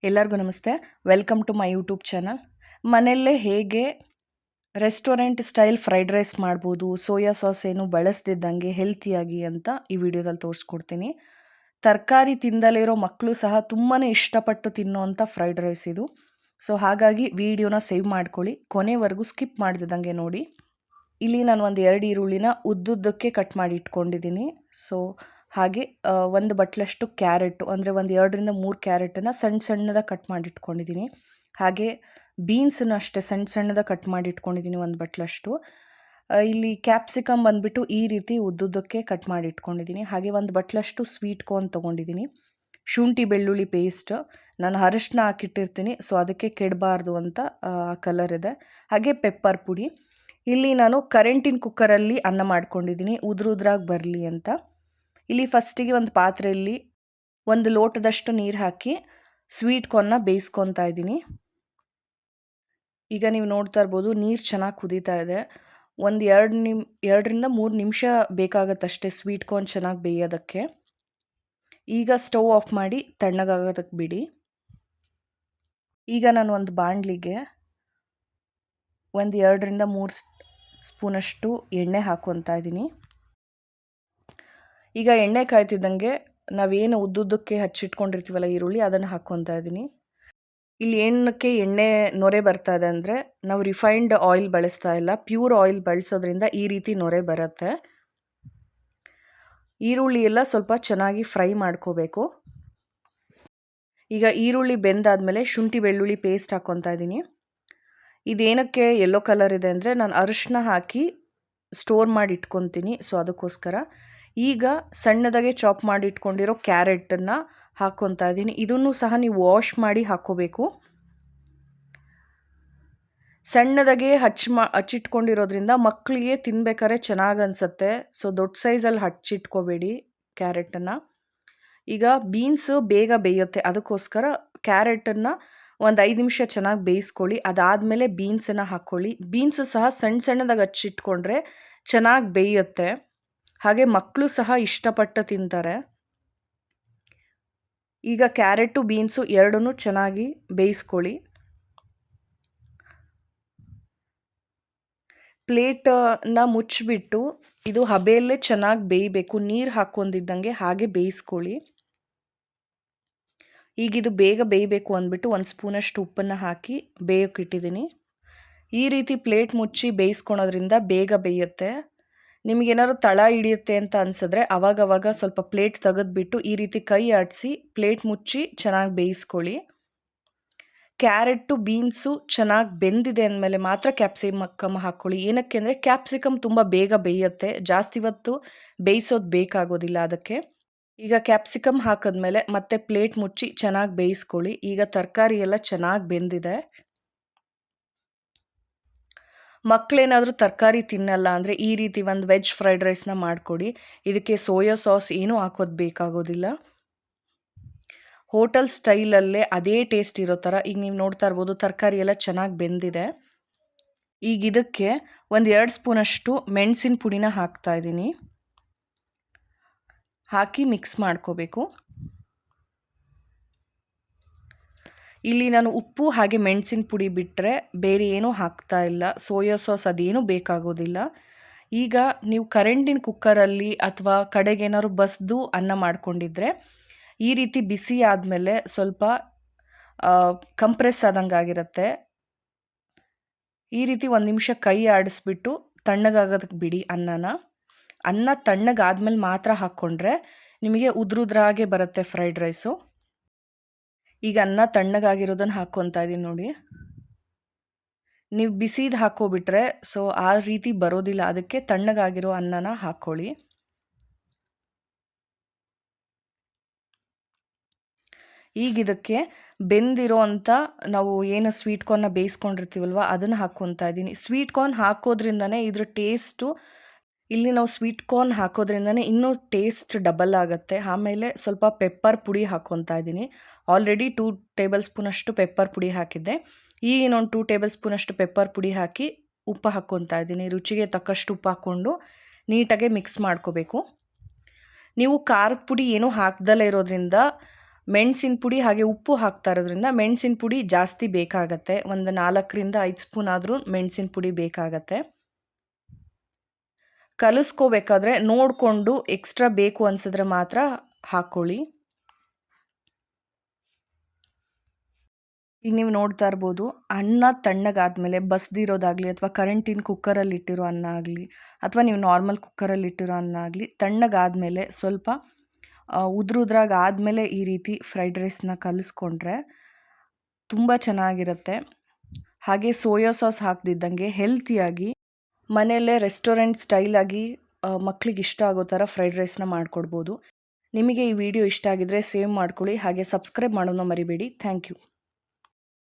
ಎಲ್ಲರಿಗೂ ನಮಸ್ತೆ. Welcome to my YouTube channel. ಮನೆಯಲ್ಲೇ ಹೇಗೆ ರೆಸ್ಟೋರೆಂಟ್ ಸ್ಟೈಲ್ ಫ್ರೈಡ್ ರೈಸ್ ಮಾಡ್ಬೋದು, ಸೋಯಾ ಸಾಸ್ ಏನು ಬಳಸ್ದಿದ್ದಂಗೆ ಹೆಲ್ತಿಯಾಗಿ ಅಂತ ಈ ವಿಡಿಯೋದಲ್ಲಿ ತೋರಿಸ್ಕೊಡ್ತೀನಿ. ತರಕಾರಿ ತಿಂದಲೇ ಇರೋ ಮಕ್ಕಳು ಸಹ ತುಂಬಾ ಇಷ್ಟಪಟ್ಟು ತಿನ್ನೋವಂಥ ಫ್ರೈಡ್ ರೈಸ್ ಇದು. ಸೊ ಹಾಗಾಗಿ ವಿಡಿಯೋನ ಸೇವ್ ಮಾಡ್ಕೊಳ್ಳಿ, ಕೊನೆವರೆಗೂ ಸ್ಕಿಪ್ ಮಾಡ್ದಿದ್ದಂಗೆ ನೋಡಿ. ಇಲ್ಲಿ ನಾನು ಒಂದು 2 ಈರುಳ್ಳಿನ ಉದ್ದುದ್ದಕ್ಕೆ ಕಟ್ ಮಾಡಿ ಇಟ್ಕೊಂಡಿದ್ದೀನಿ. ಸೊ ಹಾಗೆ ಒಂದು ಬಟ್ಲಷ್ಟು ಕ್ಯಾರೆಟು, ಅಂದರೆ ಒಂದು 2ರಿಂದ 3 ಕ್ಯಾರೆಟನ್ನು ಸಣ್ಣ ಸಣ್ಣದಾಗಿ ಕಟ್ ಮಾಡಿ ಇಟ್ಕೊಂಡಿದ್ದೀನಿ. ಹಾಗೆ ಬೀನ್ಸನ್ನು ಅಷ್ಟೇ ಸಣ್ಣ ಸಣ್ಣದಾಗಿ ಕಟ್ ಮಾಡಿ ಇಟ್ಕೊಂಡಿದ್ದೀನಿ, ಒಂದು ಬಟ್ಲಷ್ಟು. ಇಲ್ಲಿ ಕ್ಯಾಪ್ಸಿಕಮ್ ಬಂದುಬಿಟ್ಟು ಈ ರೀತಿ ಉದ್ದುದ್ದಕ್ಕೆ ಕಟ್ ಮಾಡಿ ಇಟ್ಕೊಂಡಿದ್ದೀನಿ. ಹಾಗೆ ಒಂದು ಬಟ್ಲಷ್ಟು ಸ್ವೀಟ್ ಕಾರ್ನ್ ತೊಗೊಂಡಿದ್ದೀನಿ. ಶುಂಠಿ ಬೆಳ್ಳುಳ್ಳಿ ಪೇಸ್ಟ್, ನಾನು ಅರಶಿನ ಹಾಕಿಟ್ಟಿರ್ತೀನಿ, ಸೊ ಅದಕ್ಕೆ ಕೆಡಬಾರ್ದು ಅಂತ ಕಲರ್ ಇದೆ. ಹಾಗೆ ಪೆಪ್ಪರ್ ಪುಡಿ. ಇಲ್ಲಿ ನಾನು ಕರೆಂಟಿನ ಕುಕ್ಕರಲ್ಲಿ ಅನ್ನ ಮಾಡ್ಕೊಂಡಿದ್ದೀನಿ, ಉದ್ರಾಗಿ ಬರಲಿ ಅಂತ. ಇಲ್ಲಿ ಫಸ್ಟಿಗೆ ಒಂದು ಪಾತ್ರೆಯಲ್ಲಿ 1 ಲೋಟದಷ್ಟು ನೀರು ಹಾಕಿ ಸ್ವೀಟ್ ಕಾರ್ನ್ನ ಬೇಯಿಸ್ಕೊತಾ ಇದ್ದೀನಿ. ಈಗ ನೀವು ನೋಡ್ತಾ ಇರ್ಬೋದು, ನೀರು ಚೆನ್ನಾಗಿ ಕುದೀತಾ ಇದೆ. ಒಂದು 2ರಿಂದ 3 ನಿಮಿಷ ಬೇಕಾಗತ್ತಷ್ಟೇ ಸ್ವೀಟ್ ಕಾರ್ನ್ ಚೆನ್ನಾಗಿ ಬೇಯೋದಕ್ಕೆ. ಈಗ ಸ್ಟವ್ ಆಫ್ ಮಾಡಿ ತಣ್ಣಗಾಗೋದಕ್ಕೆ ಬಿಡಿ. ಈಗ ನಾನು ಒಂದು ಬಾಣಲಿಗೆ ಒಂದು 2ರಿಂದ 3 ಸ್ಪೂನಷ್ಟು ಎಣ್ಣೆ ಹಾಕ್ಕೊತಾ ಇದ್ದೀನಿ. ಈಗ ಎಣ್ಣೆ ಕಾಯ್ತಿದ್ದಂಗೆ ನಾವೇನು ಉದ್ದುದ್ದಕ್ಕೆ ಹಚ್ಚಿಟ್ಕೊಂಡಿರ್ತೀವಲ್ಲ ಈರುಳ್ಳಿ, ಅದನ್ನು ಹಾಕ್ಕೊತಾ ಇದ್ದೀನಿ. ಇಲ್ಲಿ ಏನಕ್ಕೆ ಎಣ್ಣೆ ನೊರೆ ಬರ್ತಾ ಇದೆ ಅಂದರೆ, ನಾವು ರಿಫೈನ್ಡ್ ಆಯಿಲ್ ಬಳಸ್ತಾ ಇಲ್ಲ, ಪ್ಯೂರ್ ಆಯಿಲ್ ಬಳಸೋದ್ರಿಂದ ಈ ರೀತಿ ನೊರೆ ಬರುತ್ತೆ. ಈರುಳ್ಳಿ ಎಲ್ಲ ಸ್ವಲ್ಪ ಚೆನ್ನಾಗಿ ಫ್ರೈ ಮಾಡ್ಕೋಬೇಕು. ಈಗ ಈರುಳ್ಳಿ ಬೆಂದಾದಮೇಲೆ ಶುಂಠಿ ಬೆಳ್ಳುಳ್ಳಿ ಪೇಸ್ಟ್ ಹಾಕ್ಕೊತಾ ಇದ್ದೀನಿ. ಇದೇನಕ್ಕೆ ಯೆಲ್ಲೋ ಕಲರ್ ಇದೆ ಅಂದರೆ, ನಾನು ಅರಿಶಿನ ಹಾಕಿ ಸ್ಟೋರ್ ಮಾಡಿ ಇಟ್ಕೊತೀನಿ, ಸೊ ಅದಕ್ಕೋಸ್ಕರ. ಈಗ ಸಣ್ಣದಾಗೆ ಚಾಪ್ ಮಾಡಿ ಇಟ್ಕೊಂಡಿರೋ ಕ್ಯಾರೆಟನ್ನು ಹಾಕ್ಕೊತಾ ಇದ್ದೀನಿ. ಇದನ್ನು ಸಹ ನೀವು ವಾಶ್ ಮಾಡಿ ಹಾಕ್ಕೋಬೇಕು. ಸಣ್ಣದಾಗೆ ಹಚ್ಚಿಟ್ಕೊಂಡಿರೋದ್ರಿಂದ ಮಕ್ಕಳಿಗೆ ತಿನ್ಬೇಕಾದ್ರೆ ಚೆನ್ನಾಗಿ ಅನಿಸುತ್ತೆ. ಸೊ ದೊಡ್ಡ ಸೈಜಲ್ಲಿ ಹಚ್ಚಿಟ್ಕೋಬೇಡಿ ಕ್ಯಾರೆಟನ್ನು. ಈಗ ಬೀನ್ಸು ಬೇಗ ಬೇಯುತ್ತೆ, ಅದಕ್ಕೋಸ್ಕರ ಕ್ಯಾರೆಟನ್ನು ಒಂದು 5 ನಿಮಿಷ ಚೆನ್ನಾಗಿ ಬೇಯಿಸ್ಕೊಳ್ಳಿ. ಅದಾದಮೇಲೆ ಬೀನ್ಸನ್ನು ಹಾಕ್ಕೊಳ್ಳಿ. ಬೀನ್ಸು ಸಹ ಸಣ್ಣ ಸಣ್ಣದಾಗಿ ಹಚ್ಚಿಟ್ಕೊಂಡ್ರೆ ಚೆನ್ನಾಗಿ ಬೇಯುತ್ತೆ. ಹಾಗೆ ಮಕ್ಕಳು ಸಹ ಇಷ್ಟಪಟ್ಟು ತಿಂತಾರೆ. ಈಗ ಕ್ಯಾರೆಟು ಬೀನ್ಸು ಎರಡನ್ನೂ ಚೆನ್ನಾಗಿ ಬೇಯಿಸ್ಕೊಳ್ಳಿ. ಪ್ಲೇಟನ್ನು ಮುಚ್ಚಿಬಿಟ್ಟು ಇದು ಹಬೆಯಲ್ಲೇ ಚೆನ್ನಾಗಿ ಬೇಯಬೇಕು, ನೀರು ಹಾಕ್ಕೊಂಡಿದ್ದಂಗೆ ಹಾಗೆ ಬೇಯಿಸ್ಕೊಳ್ಳಿ. ಈಗ ಇದು ಬೇಗ ಬೇಯಬೇಕು ಅಂದ್ಬಿಟ್ಟು 1 ಸ್ಪೂನಷ್ಟು ಉಪ್ಪನ್ನು ಹಾಕಿ ಬೇಯೋಕ್ಕಿಟ್ಟಿದ್ದೀನಿ. ಈ ರೀತಿ ಪ್ಲೇಟ್ ಮುಚ್ಚಿ ಬೇಯಿಸ್ಕೊಳೋದ್ರಿಂದ ಬೇಗ ಬೇಯುತ್ತೆ. ನಿಮಗೇನಾದ್ರು ತಳ ಹಿಡಿಯುತ್ತೆ ಅಂತ ಅನಿಸಿದ್ರೆ ಅವಾಗವಾಗ ಸ್ವಲ್ಪ ಪ್ಲೇಟ್ ತೆಗೆದುಬಿಟ್ಟು ಈ ರೀತಿ ಕೈ ಆಡಿಸಿ ಪ್ಲೇಟ್ ಮುಚ್ಚಿ ಚೆನ್ನಾಗಿ ಬೇಯಿಸ್ಕೊಳ್ಳಿ. ಕ್ಯಾರೆಟು ಬೀನ್ಸು ಚೆನ್ನಾಗಿ ಬೆಂದಿದೆ ಅಂದಮೇಲೆ ಮಾತ್ರ ಕ್ಯಾಪ್ಸಿಕಮ್ ಹಾಕ್ಕೊಳ್ಳಿ. ಏನಕ್ಕೆ ಅಂದರೆ ಕ್ಯಾಪ್ಸಿಕಮ್ ತುಂಬ ಬೇಗ ಬೇಯುತ್ತೆ, ಜಾಸ್ತಿ ಹೊತ್ತು ಬೇಯಿಸೋದು ಬೇಕಾಗೋದಿಲ್ಲ ಅದಕ್ಕೆ. ಈಗ ಕ್ಯಾಪ್ಸಿಕಮ್ ಹಾಕಿದ್ಮೇಲೆ ಮತ್ತೆ ಪ್ಲೇಟ್ ಮುಚ್ಚಿ ಚೆನ್ನಾಗಿ ಬೇಯಿಸ್ಕೊಳ್ಳಿ. ಈಗ ತರಕಾರಿ ಎಲ್ಲ ಚೆನ್ನಾಗಿ ಬೆಂದಿದೆ. ಮಕ್ಕಳೇನಾದರೂ ತರಕಾರಿ ತಿನ್ನಲ್ಲ ಅಂದರೆ ಈ ರೀತಿ ಒಂದು ವೆಜ್ ಫ್ರೈಡ್ ರೈಸ್ನ ಮಾಡಿಕೊಡಿ. ಇದಕ್ಕೆ ಸೋಯಾ ಸಾಸ್ ಏನೂ ಹಾಕೋದು ಬೇಕಾಗೋದಿಲ್ಲ. ಹೋಟೆಲ್ ಸ್ಟೈಲಲ್ಲೇ ಅದೇ ಟೇಸ್ಟ್ ಇರೋ ಥರ ಈಗ ನೀವು ನೋಡ್ತಾ ಇರ್ಬೋದು, ತರಕಾರಿ ಎಲ್ಲ ಚೆನ್ನಾಗಿ ಬೆಂದಿದೆ. ಈಗ ಇದಕ್ಕೆ ಒಂದು 2 ಸ್ಪೂನಷ್ಟು ಮೆಣಸಿನ ಪುಡಿನ ಹಾಕ್ತಾ ಇದ್ದೀನಿ. ಹಾಕಿ ಮಿಕ್ಸ್ ಮಾಡ್ಕೋಬೇಕು. ಇಲ್ಲಿ ನಾನು ಉಪ್ಪು ಹಾಗೆ ಮೆಣಸಿನ ಪುಡಿ ಬಿಟ್ಟರೆ ಬೇರೆ ಏನೂ ಹಾಕ್ತಾ ಇಲ್ಲ. ಸೋಯಾ ಸಾಸ್ ಅದೇನೂ ಬೇಕಾಗೋದಿಲ್ಲ. ಈಗ ನೀವು ಕರೆಂಟಿನ ಕುಕ್ಕರಲ್ಲಿ ಅಥವಾ ಕಡೆಗೇನಾದ್ರು ಬಸ್ದು ಅನ್ನ ಮಾಡ್ಕೊಂಡಿದ್ರೆ ಈ ರೀತಿ ಬಿಸಿ ಆದಮೇಲೆ ಸ್ವಲ್ಪ ಕಂಪ್ರೆಸ್ ಆದಂಗೆ ಆಗಿರುತ್ತೆ. ಈ ರೀತಿ 1 ನಿಮಿಷ ಕೈ ಆಡಿಸ್ಬಿಟ್ಟು ತಣ್ಣಗಾಗೋದಕ್ಕೆ ಬಿಡಿ ಅನ್ನನ. ಅನ್ನ ತಣ್ಣಗಾದ್ಮೇಲೆ ಮಾತ್ರ ಹಾಕ್ಕೊಂಡ್ರೆ ನಿಮಗೆ ಉದ್ರಾಗೆ ಬರುತ್ತೆ ಫ್ರೈಡ್ ರೈಸು. ಈಗ ಅನ್ನ ತಣ್ಣಗಾಗಿರೋದನ್ನು ಹಾಕ್ಕೊತಾ ಇದ್ದೀನಿ ನೋಡಿ. ನೀವು ಬಿಸಿದು ಹಾಕ್ಕೊಬಿಟ್ರೆ ಸೊ ಆ ರೀತಿ ಬರೋದಿಲ್ಲ, ಅದಕ್ಕೆ ತಣ್ಣಗಾಗಿರೋ ಅನ್ನನ ಹಾಕ್ಕೊಳ್ಳಿ. ಈಗ ಇದಕ್ಕೆ ಬೆಂದಿರೋ ಅಂಥ ನಾವು ಏನು ಸ್ವೀಟ್ ಕಾರ್ನ್ನ ಬೇಯಿಸ್ಕೊಂಡಿರ್ತೀವಲ್ವ ಅದನ್ನು ಹಾಕ್ಕೊತಾ ಇದ್ದೀನಿ. ಸ್ವೀಟ್ ಕಾರ್ನ್ ಹಾಕೋದ್ರಿಂದನೇ ಇದ್ರ ಟೇಸ್ಟು, ಇಲ್ಲಿ ನಾವು ಸ್ವೀಟ್ ಕಾರ್ನ್ ಹಾಕೋದ್ರಿಂದನೇ ಇನ್ನೂ ಟೇಸ್ಟ್ ಡಬಲ್ ಆಗುತ್ತೆ. ಆಮೇಲೆ ಸ್ವಲ್ಪ ಪೆಪ್ಪರ್ ಪುಡಿ ಹಾಕ್ಕೊತಾ ಇದ್ದೀನಿ. ಆಲ್ರೆಡಿ 2 ಟೇಬಲ್ ಸ್ಪೂನಷ್ಟು ಪೆಪ್ಪರ್ ಪುಡಿ ಹಾಕಿದ್ದೆ. ಈಗ ಇನ್ನೊಂದು 2 ಟೇಬಲ್ ಸ್ಪೂನಷ್ಟು ಪೆಪ್ಪರ್ ಪುಡಿ ಹಾಕಿ ಉಪ್ಪು ಹಾಕ್ಕೊತಾ ಇದ್ದೀನಿ. ರುಚಿಗೆ ತಕ್ಕಷ್ಟು ಉಪ್ಪು ಹಾಕ್ಕೊಂಡು ನೀಟಾಗಿ ಮಿಕ್ಸ್ ಮಾಡ್ಕೋಬೇಕು. ನೀವು ಖಾರದ ಪುಡಿ ಏನೂ ಹಾಕ್ದಲೇ ಇರೋದ್ರಿಂದ ಮೆಣಸಿನ ಪುಡಿ ಹಾಗೆ ಉಪ್ಪು ಹಾಕ್ತಾ ಇರೋದ್ರಿಂದ ಮೆಣಸಿನ ಪುಡಿ ಜಾಸ್ತಿ ಬೇಕಾಗತ್ತೆ. ಒಂದು 4ರಿಂದ 5 ಸ್ಪೂನ್ ಆದರೂ ಮೆಣಸಿನ ಪುಡಿ ಬೇಕಾಗತ್ತೆ. ಕಲಿಸ್ಕೋಬೇಕಾದ್ರೆ ನೋಡಿಕೊಂಡು ಎಕ್ಸ್ಟ್ರಾ ಬೇಕು ಅನಿಸಿದ್ರೆ ಮಾತ್ರ ಹಾಕ್ಕೊಳ್ಳಿ. ಈಗ ನೀವು ನೋಡ್ತಾ ಇರ್ಬೋದು, ಅನ್ನ ತಣ್ಣಗಾದ್ಮೇಲೆ ಬಸ್ದಿರೋದಾಗಲಿ ಅಥವಾ ಕರೆಂಟಿನ ಕುಕ್ಕರಲ್ಲಿ ಇಟ್ಟಿರೋ ಅನ್ನ ಆಗಲಿ ಅಥವಾ ನೀವು ನಾರ್ಮಲ್ ಕುಕ್ಕರಲ್ಲಿ ಇಟ್ಟಿರೋ ಅನ್ನ ಆಗಲಿ ತಣ್ಣಗಾದ್ಮೇಲೆ ಸ್ವಲ್ಪ ಉದ್ರುದ್ರಾಗಿ ಆದಮೇಲೆ ಈ ರೀತಿ ಫ್ರೈಡ್ ರೈಸ್ನ ಕಲಿಸ್ಕೊಂಡ್ರೆ ತುಂಬ ಚೆನ್ನಾಗಿರುತ್ತೆ. ಹಾಗೆ ಸೋಯಾ ಸಾಸ್ ಹಾಕ್ದಿದ್ದಂಗೆ ಹೆಲ್ತಿಯಾಗಿ ಮನೆಯಲ್ಲೇ ರೆಸ್ಟೋರೆಂಟ್ ಸ್ಟೈಲಾಗಿ ಮಕ್ಳಿಗೆ ಇಷ್ಟ ಆಗೋ ಥರ ಫ್ರೈಡ್ ರೈಸ್ನ ಮಾಡಿಕೊಡ್ಬೋದು. ನಿಮಗೆ ಈ ವಿಡಿಯೋ ಇಷ್ಟ ಆಗಿದ್ರೆ ಸೇವ್ ಮಾಡ್ಕೊಳ್ಳಿ, ಹಾಗೆ ಸಬ್ಸ್ಕ್ರೈಬ್ ಮಾಡೋದನ್ನ ಮರಿಬೇಡಿ. Thank you.